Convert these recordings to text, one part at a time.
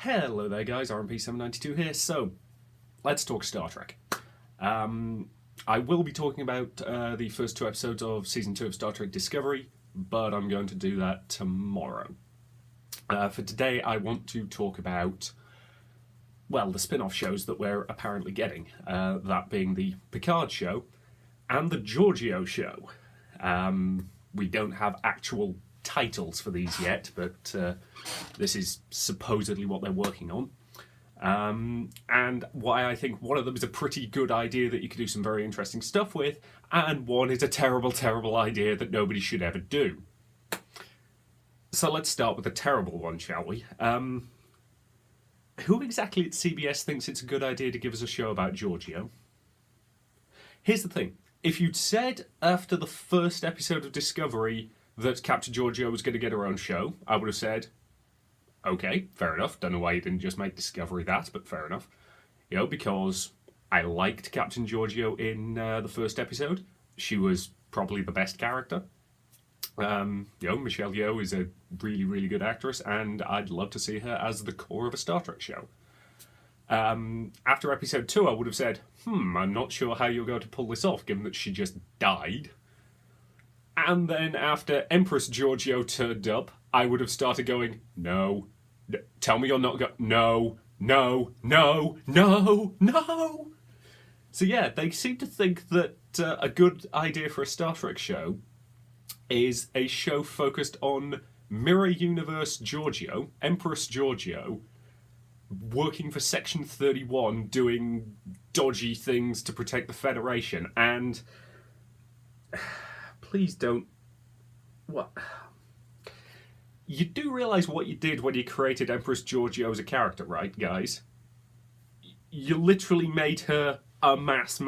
Hello there guys, RMP792 here. So, let's talk Star Trek. I will be talking about the first two episodes of Season 2 of Star Trek Discovery, but I'm going to do that tomorrow. For today, I want to talk about, well, the spin-off shows that we're apparently getting. That being the Picard show and the Georgiou show. We don't have actual titles for these yet, but this is supposedly what they're working on. And why I think one of them is a pretty good idea that you could do some very interesting stuff with, and one is a terrible, terrible idea that nobody should ever do. So let's start with the terrible one, shall we? Who exactly at CBS thinks it's a good idea to give us a show about Georgiou? Here's the thing. If you'd said after the first episode of Discovery that Captain Georgiou was going to get her own show, I would have said, okay, fair enough. Don't know why you didn't just make Discovery that, but fair enough. You know, because I liked Captain Georgiou in the first episode. She was probably the best character. You know, Michelle Yeoh is a really, really good actress, and I'd love to see her as the core of a Star Trek show. After episode 2, I would have said, I'm not sure how you're going to pull this off, given that she just died. And then after Empress Georgiou turned up, I would have started going, no, tell me you're not going, no. So yeah, they seem to think that a good idea for a Star Trek show is a show focused on Mirror Universe Georgiou, Empress Georgiou, working for Section 31, doing dodgy things to protect the Federation, and please don't... What? You do realise what you did when you created Empress Georgiou as a character, right, guys? You literally made her a mass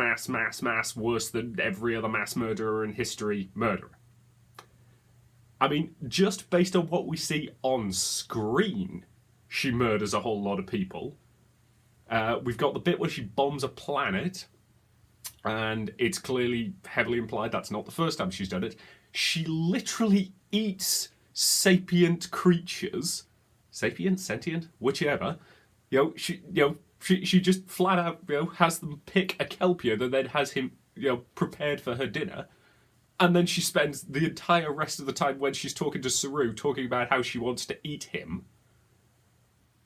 worse than every other mass murderer in history murderer. I mean, just based on what we see on screen, she murders a whole lot of people. We've got the bit where she bombs a planet, and it's clearly heavily implied that's not the first time she's done it. She literally eats sapient creatures. Sapient? Sentient? Whichever. She just flat out, has them pick a Kelpian and then has him, prepared for her dinner. And then she spends the entire rest of the time when she's talking to Saru talking about how she wants to eat him.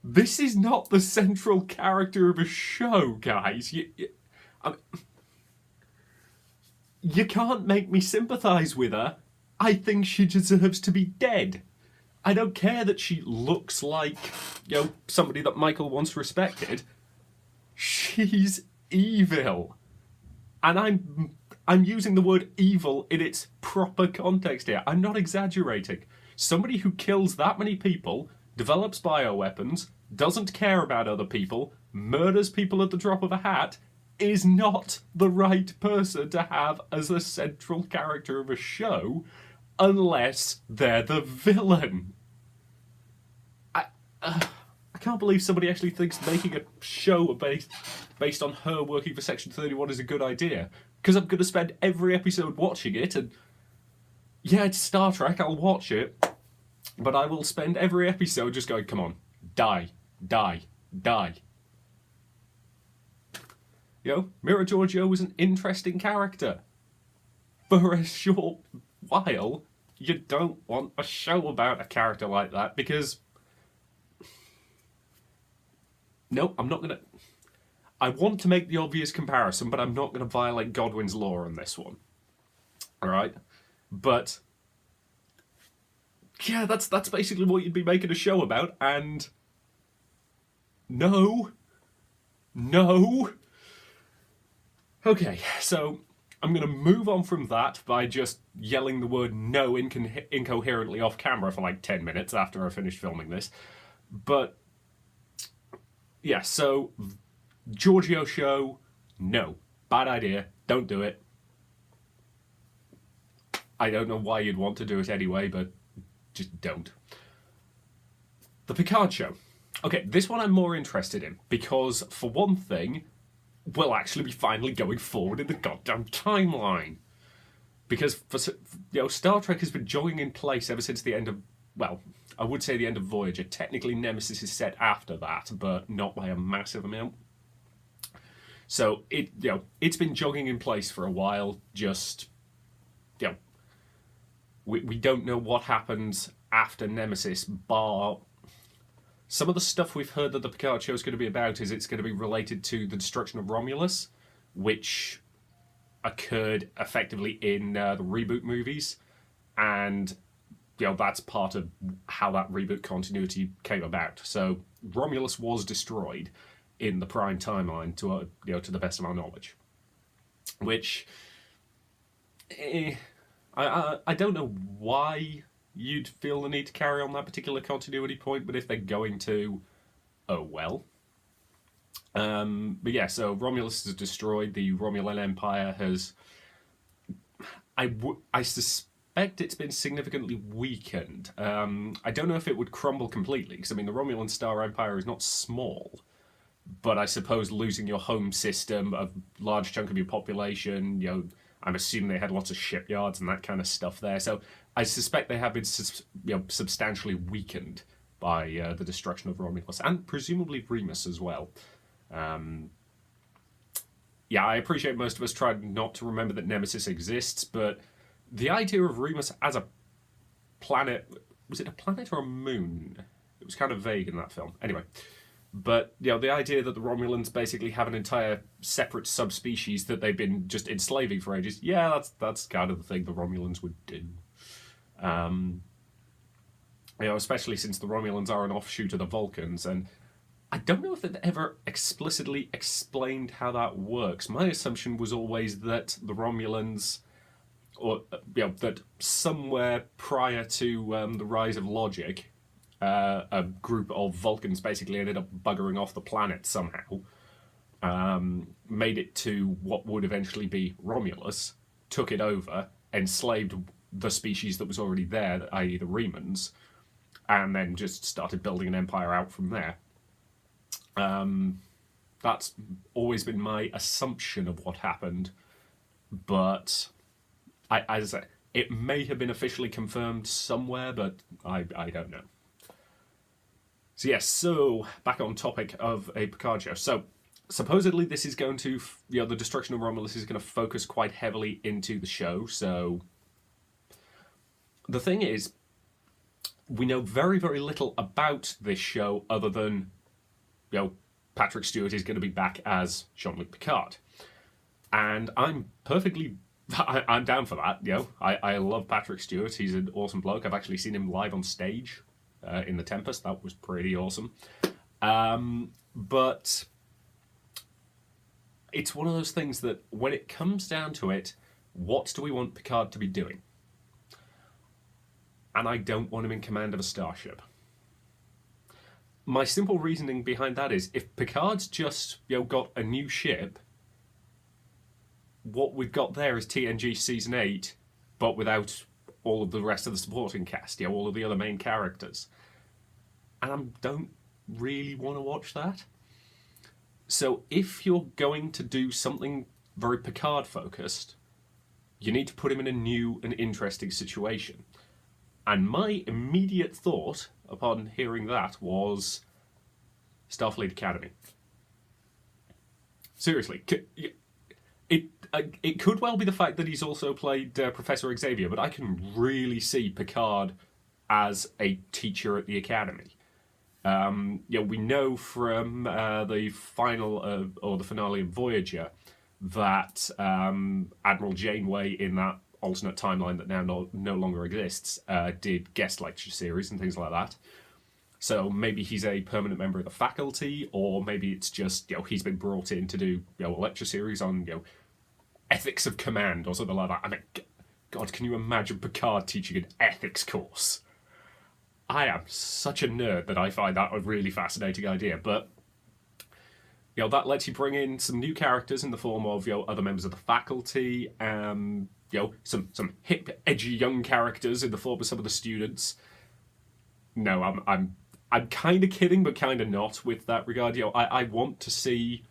This is not the central character of a show, guys. You can't make me sympathise with her. I think she deserves to be dead. I don't care that she looks like, somebody that Michael once respected. She's evil. And I'm using the word evil in its proper context here. I'm not exaggerating. Somebody who kills that many people, develops bioweapons, doesn't care about other people, murders people at the drop of a hat, is not the right person to have as the central character of a show unless they're the villain. I can't believe somebody actually thinks making a show based on her working for Section 31 is a good idea. Because I'm going to spend every episode watching it, and yeah, it's Star Trek, I'll watch it, but I will spend every episode just going, come on, die. Mirror Georgiou was an interesting character. For a short while, you don't want a show about a character like that, because... Nope, I'm not going to... I want to make the obvious comparison, but I'm not going to violate Godwin's law on this one. Alright? But... yeah, that's basically what you'd be making a show about, and... No. Okay, so I'm going to move on from that by just yelling the word no incoherently off camera for like 10 minutes after I finish filming this. But, yeah, so, Georgiou show, no. Bad idea, don't do it. I don't know why you'd want to do it anyway, but just don't. The Picard show. Okay, this one I'm more interested in, because, for one thing, we'll actually be finally going forward in the goddamn timeline. Because, Star Trek has been jogging in place ever since the end of, well, I would say the end of Voyager. Technically, Nemesis is set after that, but not by a massive amount. So it's been jogging in place for a while. Just we don't know what happens after Nemesis, bar some of the stuff we've heard that the Picard show is going to be about is it's going to be related to the destruction of Romulus, which occurred effectively in the reboot movies, and that's part of how that reboot continuity came about. So Romulus was destroyed in the Prime timeline, to the best of our knowledge, which I don't know why you'd feel the need to carry on that particular continuity point, but if they're going to, oh well. But yeah, so Romulus is destroyed. The Romulan Empire has, I suspect it's been significantly weakened. I don't know if it would crumble completely, because I mean the Romulan Star Empire is not small, but I suppose losing your home system, a large chunk of your population, I'm assuming they had lots of shipyards and that kind of stuff there. So I suspect they have been substantially weakened by the destruction of Romulus, and presumably Remus as well. I appreciate most of us tried not to remember that Nemesis exists, but the idea of Remus as a planet, was it a planet or a moon? It was kind of vague in that film. Anyway, but the idea that the Romulans basically have an entire separate subspecies that they've been just enslaving for ages, that's kind of the thing the Romulans would do. Especially since the Romulans are an offshoot of the Vulcans, and I don't know if they've ever explicitly explained how that works. My assumption was always that the Romulans, or that somewhere prior to the rise of logic, a group of Vulcans basically ended up buggering off the planet somehow, made it to what would eventually be Romulus, took it over, enslaved the species that was already there, i.e. the Remans, and then just started building an empire out from there. That's always been my assumption of what happened, but as I say, it may have been officially confirmed somewhere, but I don't know. So yes, back on topic of a Picard show. So supposedly this is going to, the destruction of Romulus is going to focus quite heavily into the show. So the thing is, we know very, very little about this show other than, Patrick Stewart is going to be back as Jean-Luc Picard. And I'm down for that, I love Patrick Stewart. He's an awesome bloke. I've actually seen him live on stage in The Tempest. That was pretty awesome. But it's one of those things that when it comes down to it, what do we want Picard to be doing? And I don't want him in command of a starship. My simple reasoning behind that is, if Picard's just got a new ship, what we've got there is TNG Season 8, but without all of the rest of the supporting cast, all of the other main characters. And I don't really want to watch that. So if you're going to do something very Picard-focused, you need to put him in a new and interesting situation. And my immediate thought upon hearing that was Starfleet Academy. Seriously, it could well be the fact that he's also played Professor Xavier, but I can really see Picard as a teacher at the Academy. We know from the final or the finale of Voyager that Admiral Janeway in that alternate timeline that now no longer exists did guest lecture series and things like that. So maybe he's a permanent member of the faculty, or maybe it's just he's been brought in to do a lecture series on ethics of command or something like that. I mean, God, can you imagine Picard teaching an ethics course? I am such a nerd that I find that a really fascinating idea, but that lets you bring in some new characters in the form of other members of the faculty, some hip, edgy young characters in the form of some of the students. No, I'm kind of kidding, but kind of not with that regard. I want to see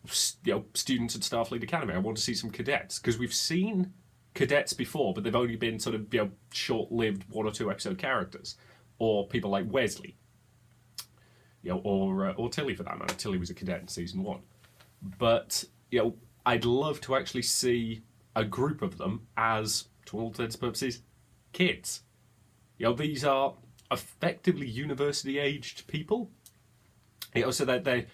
students at Starfleet Academy. I want to see some cadets, because we've seen cadets before, but they've only been sort of short-lived 1 or 2 episode characters. or people like Wesley, or Tilly for that matter. Tilly was a cadet in season 1. But I'd love to actually see a group of them as, to all intents and purposes, kids. These are effectively university-aged people. So that they're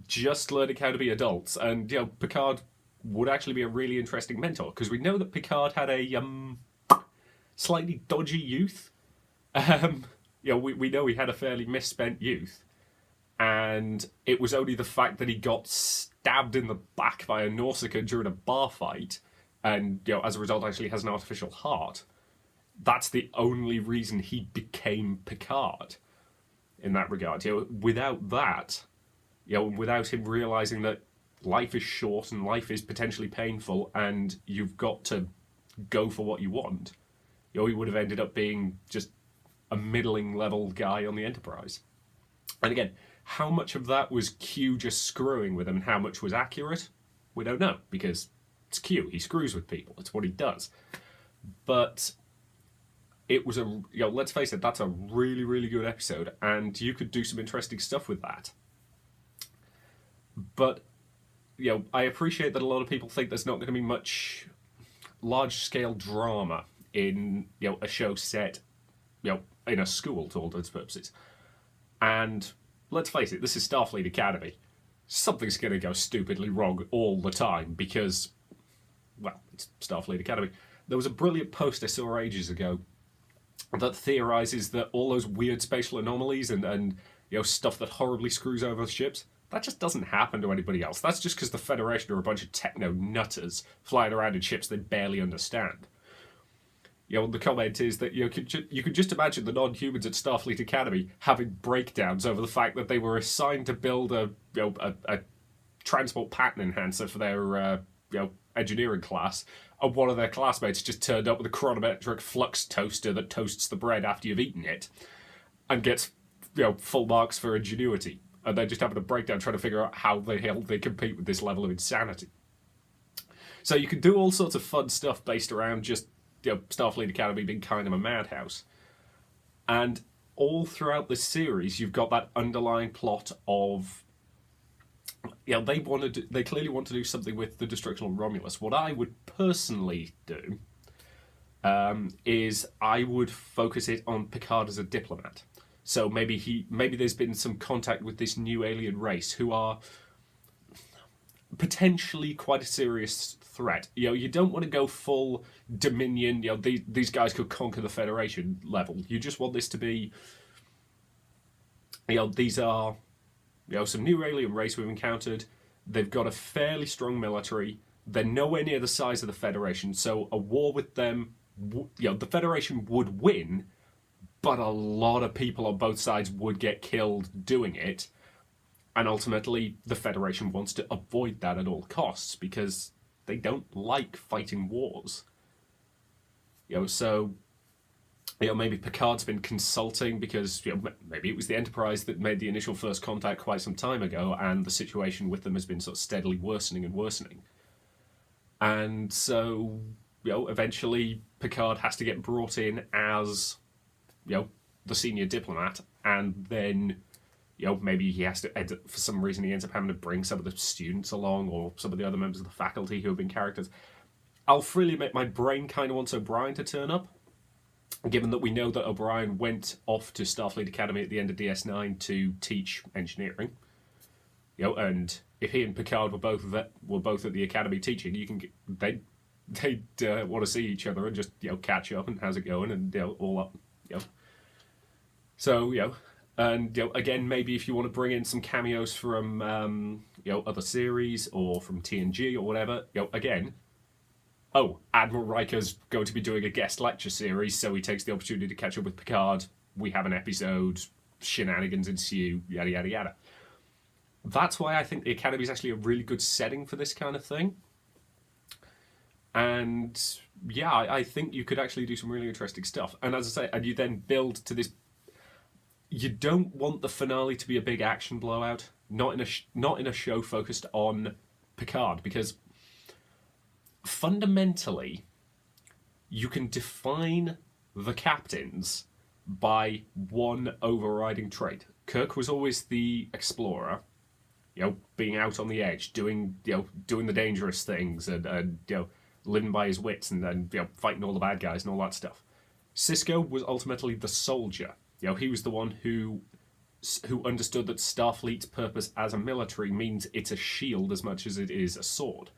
just learning how to be adults, and Picard would actually be a really interesting mentor, because we know that Picard had a slightly dodgy youth. We know he had a fairly misspent youth, and it was only the fact that he got stabbed in the back by a Nausicaa during a bar fight, and as a result actually has an artificial heart. That's the only reason he became Picard in that regard. Without that, without him realizing that life is short and life is potentially painful and you've got to go for what you want, he would have ended up being just a middling level guy on the Enterprise. And again, how much of that was Q just screwing with him and how much was accurate, we don't know, because it's Q. He screws with people. It's what he does. But it was let's face it, that's a really, really good episode, and you could do some interesting stuff with that. But, I appreciate that a lot of people think there's not going to be much large-scale drama in, a show set, in a school, to all intents and purposes. And let's face it, this is Starfleet Academy. Something's going to go stupidly wrong all the time because, well, it's Starfleet Academy. There was a brilliant post I saw ages ago that theorizes that all those weird spatial anomalies and stuff that horribly screws over ships, that just doesn't happen to anybody else. That's just because the Federation are a bunch of techno-nutters flying around in ships they barely understand. The comment is that you could just imagine the non-humans at Starfleet Academy having breakdowns over the fact that they were assigned to build a transport pattern enhancer for their engineering class, and one of their classmates just turned up with a chronometric flux toaster that toasts the bread after you've eaten it, and gets full marks for ingenuity, and they're just having a breakdown trying to figure out how the hell they compete with this level of insanity. So you can do all sorts of fun stuff based around just Starfleet Academy being kind of a madhouse. And all throughout the series, you've got that underlying plot of they clearly want to do something with the destruction of Romulus. What I would personally do is I would focus it on Picard as a diplomat. So maybe there's been some contact with this new alien race who are potentially quite a serious threat. You don't want to go full Dominion, these guys could conquer the Federation level. You just want this to be, these are, some new alien race we've encountered. They've got a fairly strong military. They're nowhere near the size of the Federation, so a war with them, the Federation would win, but a lot of people on both sides would get killed doing it. And ultimately, the Federation wants to avoid that at all costs because they don't like fighting wars. So maybe Picard's been consulting because maybe it was the Enterprise that made the initial first contact quite some time ago, and the situation with them has been sort of steadily worsening and worsening. And so, eventually Picard has to get brought in as, the senior diplomat, and then maybe he has to, for some reason, he ends up having to bring some of the students along or some of the other members of the faculty who have been characters. I'll freely admit my brain kind of wants O'Brien to turn up, given that we know that O'Brien went off to Starfleet Academy at the end of DS9 to teach engineering. And if he and Picard were both at the Academy teaching, they'd want to see each other and just catch up and how's it going and all up. So and again, maybe if you want to bring in some cameos from other series or from TNG or whatever, again, Admiral Riker's going to be doing a guest lecture series, so he takes the opportunity to catch up with Picard. We have an episode, shenanigans ensue, yada yada yada. That's why I think the Academy is actually a really good setting for this kind of thing. And yeah, I think you could actually do some really interesting stuff. And as I say, and you then build to this. You don't want the finale to be a big action blowout, not in a show focused on Picard, because fundamentally, you can define the captains by one overriding trait. Kirk was always the explorer, being out on the edge, doing the dangerous things, and living by his wits, and fighting all the bad guys and all that stuff. Sisko was ultimately the soldier. He was the one who understood that Starfleet's purpose as a military means it's a shield as much as it is a sword.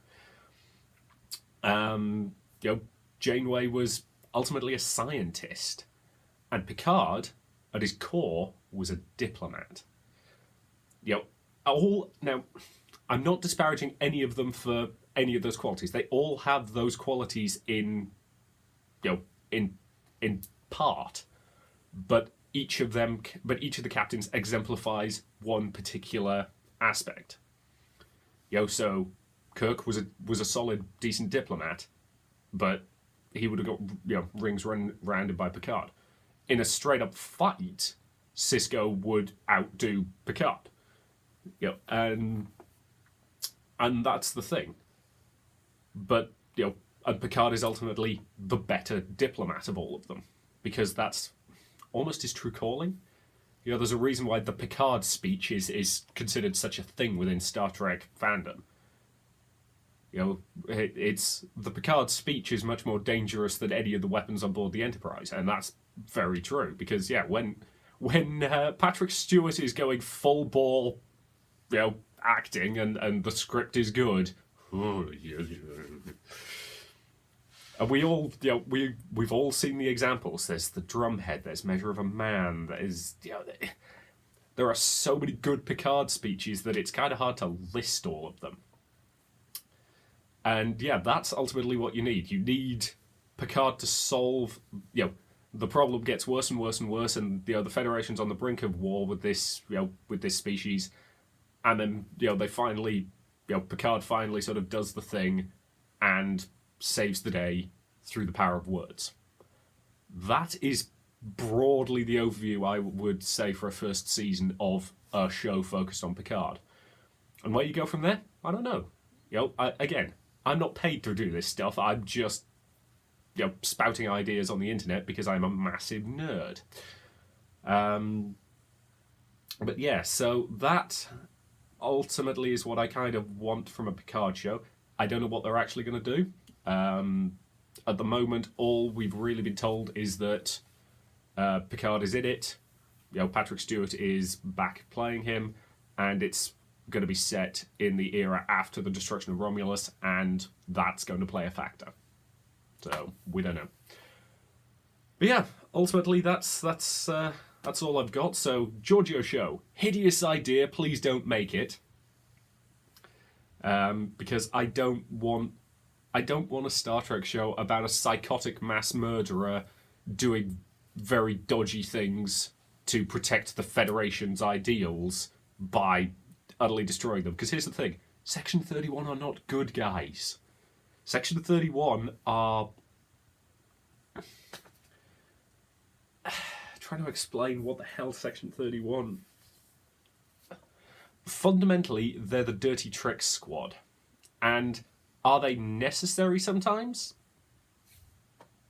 Janeway was ultimately a scientist, and Picard, at his core, was a diplomat. Now, I'm not disparaging any of them for any of those qualities. They all have those qualities in part, but each of the captains exemplifies one particular aspect. So Kirk was a solid, decent diplomat, but he would have got rings rounded by Picard. In a straight up fight, Sisko would outdo Picard. And that's the thing. But and Picard is ultimately the better diplomat of all of them, because that's almost his true calling. There's a reason why the Picard speech is considered such a thing within Star Trek fandom. It's the Picard speech is much more dangerous than any of the weapons on board the Enterprise, and that's very true. Because when Patrick Stewart is going full ball, acting, and the script is good, and we all, we've all seen the examples. There's the Drumhead. There's Measure of a Man. There are so many good Picard speeches that it's kind of hard to list all of them. And that's ultimately what you need. You need Picard to solve, the problem gets worse and worse and worse, and the Federation's on the brink of war with this species, and then they finally, Picard finally sort of does the thing, and saves the day through the power of words. That is broadly the overview I would say for a first season of a show focused on Picard. And where you go from there, I don't know. I'm not paid to do this stuff. I'm just, spouting ideas on the internet because I'm a massive nerd. But yeah, so that ultimately is what I kind of want from a Picard show. I don't know what they're actually going to do. At the moment, all we've really been told is that Picard is in it. Patrick Stewart is back playing him, and it's going to be set in the era after the destruction of Romulus, and that's going to play a factor. So we don't know. But yeah, ultimately that's all I've got. So Georgiou show, hideous idea. Please don't make it, because I don't want a Star Trek show about a psychotic mass murderer doing very dodgy things to protect the Federation's ideals by utterly destroying them. Because here's the thing, Section 31 are not good guys. Section 31 are... trying to explain what the hell Section 31... Fundamentally, they're the Dirty Tricks squad. And are they necessary sometimes?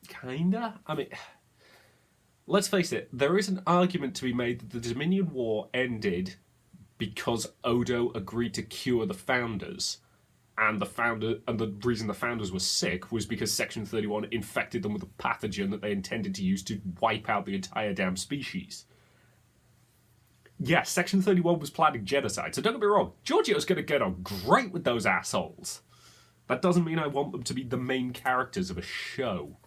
Kinda. I mean, let's face it, there is an argument to be made that the Dominion War ended because Odo agreed to cure the Founders, and the reason the Founders were sick was because Section 31 infected them with a pathogen that they intended to use to wipe out the entire damn species. Yes, Section 31 was planning genocide, so don't get me wrong, Georgiou's going to get on great with those assholes. That doesn't mean I want them to be the main characters of a show.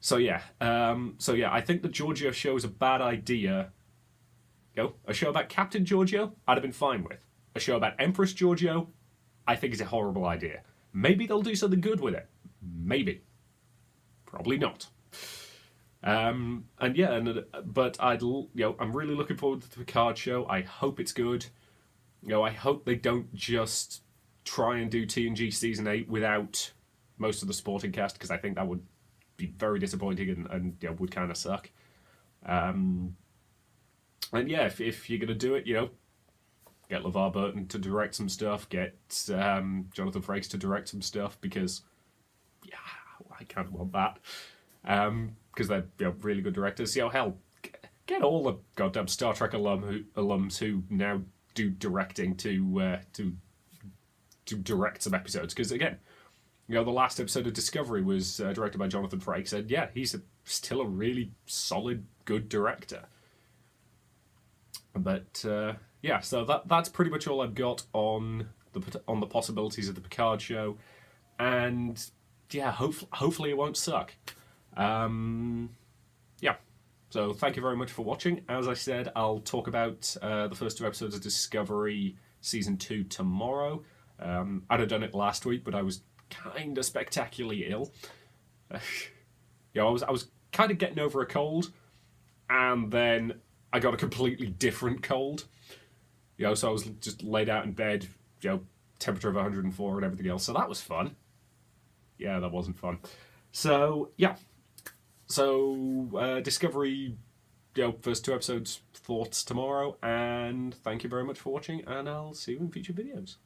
So yeah, I think the Georgiou show is a bad idea. A show about Captain Georgiou, I'd have been fine with. A show about Empress Georgiou, I think is a horrible idea. Maybe they'll do something good with it. Maybe. Probably not. But I'm really looking forward to the Picard show. I hope it's good. I hope they don't just try and do TNG Season 8 without most of the supporting cast, because I think that would be very disappointing and would kind of suck. And yeah, if you're going to do it, get LeVar Burton to direct some stuff, get Jonathan Frakes to direct some stuff, because, I kind of want that. because they're really good directors. Hell, get all the goddamn Star Trek alums who now do directing to direct some episodes. Because again, the last episode of Discovery was directed by Jonathan Frakes, and yeah, he's still a really solid, good director. But yeah, so that's pretty much all I've got on the possibilities of the Picard show, and yeah, hopefully it won't suck. Yeah. So thank you very much for watching. As I said, I'll talk about the first 2 episodes of Discovery Season 2 tomorrow. I'd have done it last week, but I was kind of spectacularly ill. I was kind of getting over a cold, and then I got a completely different cold. So I was just laid out in bed, temperature of 104 and everything else. So that was fun. Yeah, that wasn't fun. So, yeah. So, Discovery, first 2 episodes, thoughts tomorrow, and thank you very much for watching, and I'll see you in future videos.